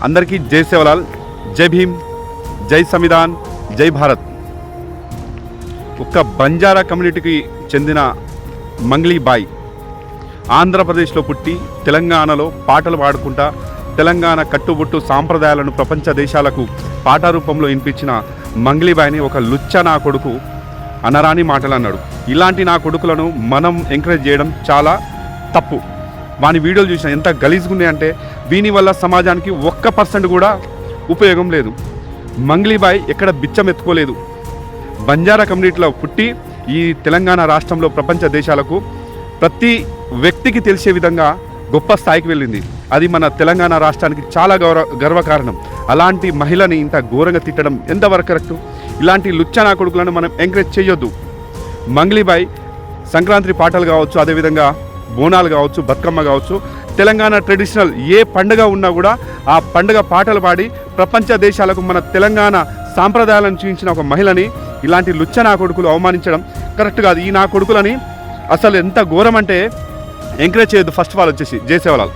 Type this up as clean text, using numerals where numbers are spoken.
అందరికీ జై సేవలాల్, జై భీమ్, జై సంవిధాన్, జై భారత్. ఒక్క బంజారా కమ్యూనిటీకి చెందిన మంగ్లీ బాయ్ ఆంధ్రప్రదేశ్లో పుట్టి తెలంగాణలో పాటలు పాడుకుంటా తెలంగాణ కట్టుబొట్టు సాంప్రదాయాలను ప్రపంచ దేశాలకు పాట రూపంలో వినిపించిన మంగ్లీ బాయ్ని ఒక లుచ్చ నా కొడుకు అనరాని మాటలు అన్నాడు. ఇలాంటి నా కొడుకులను మనం ఎంకరేజ్ చేయడం చాలా తప్పు. వాని వీడియోలు చూసిన ఎంత గలీజ్గా ఉన్నాయంటే వీని వల్ల సమాజానికి 1% కూడా ఉపయోగం లేదు. మంగ్లీ బాయ్ ఎక్కడ బిచ్చం ఎత్తుకోలేదు. బంజారా కమ్యూనిటీలో పుట్టి ఈ తెలంగాణ రాష్ట్రంలో ప్రపంచ దేశాలకు ప్రతి వ్యక్తికి తెలిసే విధంగా గొప్ప స్థాయికి వెళ్ళింది. అది మన తెలంగాణ రాష్ట్రానికి చాలా గర్వకారణం. అలాంటి మహిళని ఇంత ఘోరంగా తిట్టడం ఎంతవరకు కరెక్టు? ఇలాంటి లుచ్చనా కొడుకులను మనం ఎంకరేజ్ చేయొద్దు. మంగ్లీ బాయ్ సంక్రాంతి పాటలు కావచ్చు, అదేవిధంగా బోనాలు కావచ్చు, బతుకమ్మ కావచ్చు, తెలంగాణ ట్రెడిషనల్ ఏ పండుగ ఉన్నా కూడా ఆ పండుగ పాటలు పాడి ప్రపంచ దేశాలకు మన తెలంగాణ సాంప్రదాయాలను చూపించిన ఒక మహిళని ఇలాంటి లుచ్చ నా కొడుకులు అవమానించడం కరెక్ట్ కాదు. ఈ నా కొడుకులని అసలు ఎంత ఘోరం అంటే ఎంకరేజ్ చేయొద్దు. ఫస్ట్ ఆఫ్ ఆల్ వచ్చేసి జై సేవలాల్.